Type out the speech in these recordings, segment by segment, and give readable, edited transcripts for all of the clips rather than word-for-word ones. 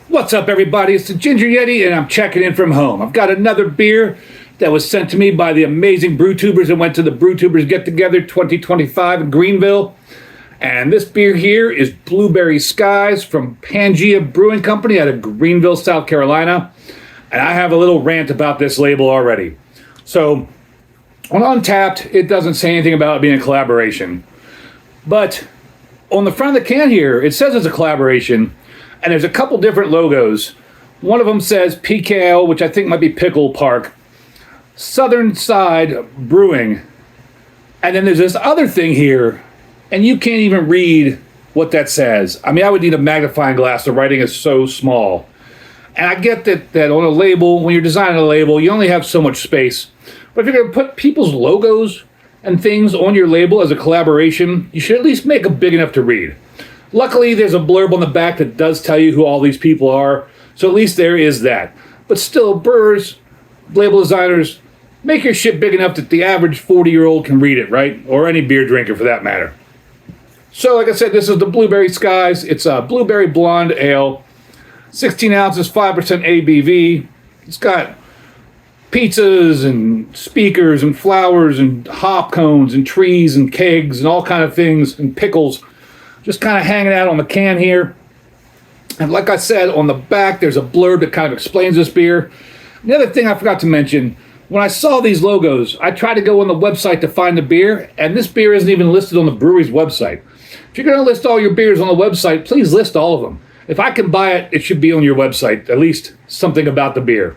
What's up, everybody? It's the Ginger Yeti, and I'm checking in from home. I've got another beer that was sent to me by the amazing Brewtubers and went to the Brewtubers Get Together 2025 in Greenville. And this beer here is Blueberry Skies from Pangea Brewing Company out of Greenville, South Carolina. And I have a little rant about this label already. So, on Untappd, it doesn't say anything about it being a collaboration. But on the front of the can here, it says it's a collaboration. And there's a couple different logos. One of them says PKL, which I think might be Pickle Park, Southernside Brewing. And then there's this other thing here, and you can't even read what that says. I mean, I would need a magnifying glass. The writing is so small. And I get that on a label, when you're designing a label, you only have so much space. But if you're going to put people's logos and things on your label as a collaboration, you should at least make them big enough to read. Luckily, there's a blurb on the back that does tell you who all these people are, so at least there is that. But still, brewers, label designers, make your shit big enough that the average 40-year-old can read it, right? Or any beer drinker, for that matter. So, like I said, this is the Blueberry Skies. It's a blueberry blonde ale, 16 ounces, 5% ABV. It's got pizzas and speakers and flowers and hop cones and trees and kegs and all kind of things and pickles. Just kind of hanging out on the can here. And like I said, on the back, there's a blurb that kind of explains this beer. The other thing I forgot to mention, when I saw these logos, I tried to go on the website to find the beer, and this beer isn't even listed on the brewery's website. If you're going to list all your beers on the website, please list all of them. If I can buy it, it should be on your website, at least something about the beer.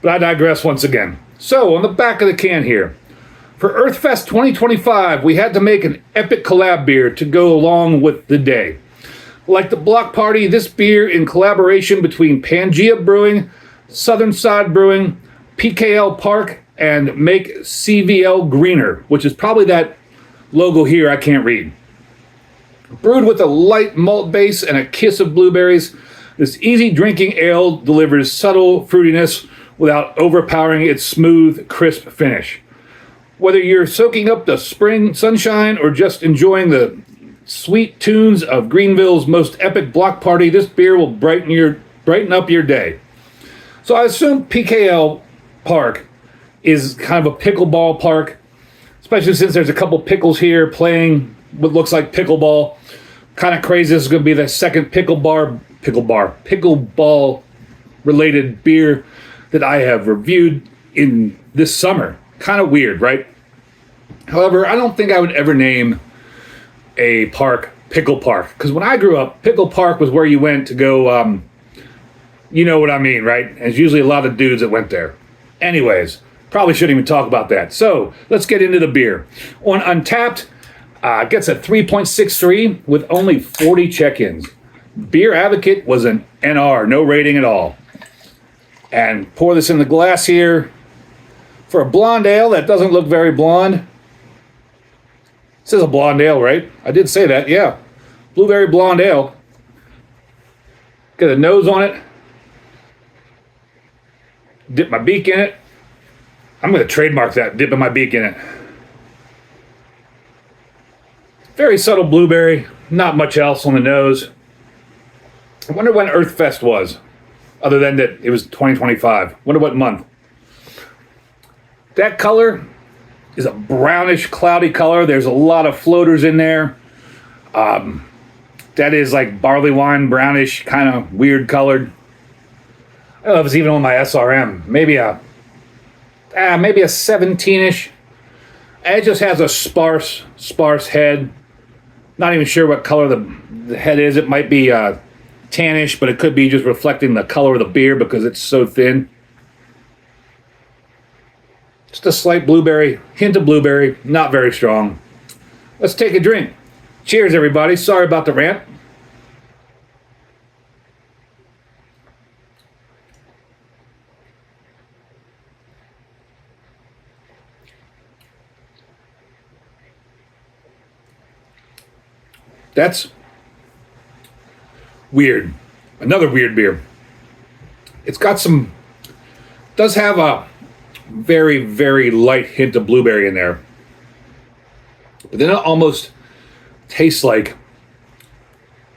But I digress once again. So, on the back of the can here, for Earthfest 2025, we had to make an epic collab beer to go along with the day. Like the block party, this beer in collaboration between Pangea Brewing, Southernside Brewing, PKL Park, and Make CVL Greener, which is probably that logo here I can't read. Brewed with a light malt base and a kiss of blueberries, this easy drinking ale delivers subtle fruitiness without overpowering its smooth, crisp finish. Whether you're soaking up the spring sunshine or just enjoying the sweet tunes of Greenville's most epic block party, this beer will brighten up your day. So I assume PKL Park is kind of a pickleball park, especially since there's a couple pickles here playing what looks like pickleball. Kind of crazy. This is going to be the second pickleball related beer that I have reviewed in this summer. Kind of weird, right? However, I don't think I would ever name a park Pickle Park, because when I grew up, Pickle Park was where you went to go, you know what I mean, right? There's usually a lot of dudes that went there. Anyways, probably shouldn't even talk about that. So, let's get into the beer. On Untappd, gets a 3.63 with only 40 check-ins. Beer Advocate was an NR, no rating at all. And pour this in the glass here. For a blonde ale that doesn't look very blonde. It says a blonde ale, right? I did say that, yeah. Blueberry blonde ale. Got a nose on it. Dip my beak in it. I'm going to trademark that, dipping my beak in it. Very subtle blueberry. Not much else on the nose. I wonder when Earthfest was. Other than that it was 2025. Wonder what month. That color is a brownish, cloudy color. There's a lot of floaters in there. That is like barley wine, brownish, kind of weird colored. I don't know if it's even on my SRM. Maybe a 17-ish. It just has a sparse head. Not even sure what color the head is. It might be tannish, but it could be just reflecting the color of the beer because it's so thin. Just a slight blueberry, hint of blueberry, not very strong. Let's take a drink. Cheers, everybody. Sorry about the rant. That's weird. Another weird beer. It's got some, does have a very, very light hint of blueberry in there. But then it almost tastes like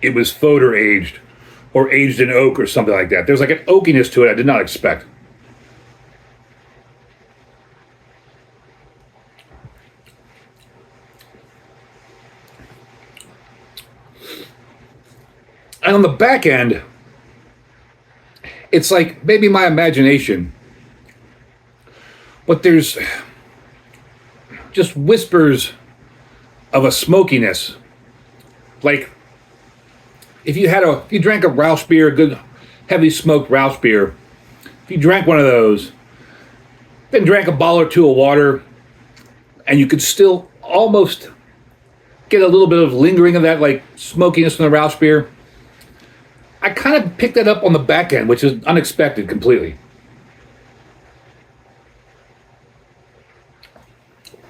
it was photo aged or aged in oak or something like that. There's like an oakiness to it I did not expect. And on the back end, it's like maybe my imagination, but there's just whispers of a smokiness. Like if you drank a Rausch beer, a good heavy smoked Rausch beer, if you drank one of those, then drank a bottle or two of water, and you could still almost get a little bit of lingering of that like smokiness from the Rausch beer. I kind of picked that up on the back end, which is unexpected completely.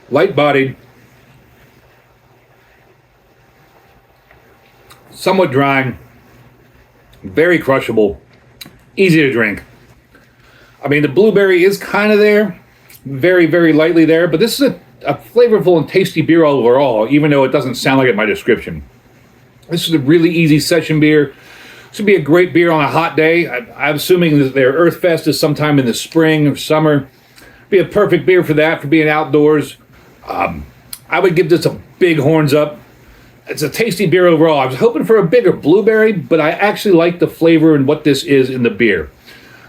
Light bodied, somewhat drying, very crushable, easy to drink. I mean, the blueberry is kind of there, very, very lightly there, but this is a flavorful and tasty beer overall, even though it doesn't sound like it in my description. This is a really easy session beer. This would be a great beer on a hot day. I'm assuming that their Earthfest is sometime in the spring or summer. Be a perfect beer for that, for being outdoors. I would give this a big horns up. It's a tasty beer overall. I was hoping for a bigger blueberry, but I actually like the flavor and what this is in the beer.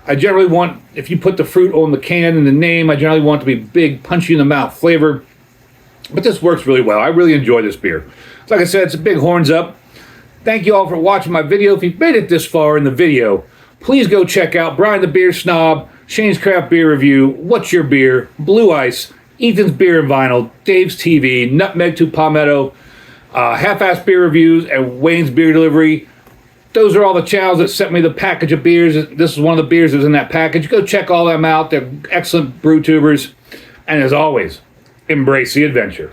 I generally want, if you put the fruit on the can and the name, I generally want it to be big, punchy in the mouth flavor. But this works really well. I really enjoy this beer. Like I said, it's a big horns up. Thank you all for watching my video. If you've made it this far in the video, please go check out Brian the Beer Snob, Shane's Craft Beer Review, What's Your Beer, Blue Ice, Ethan's Beer and Vinyl, Dave's TV, Nutmeg to Palmetto, Half-Ass Beer Reviews, and Wayne's Beer Delivery. Those are all the channels that sent me the package of beers. This is one of the beers that's in that package. Go check all them out. They're excellent brew tubers. And as always, embrace the adventure.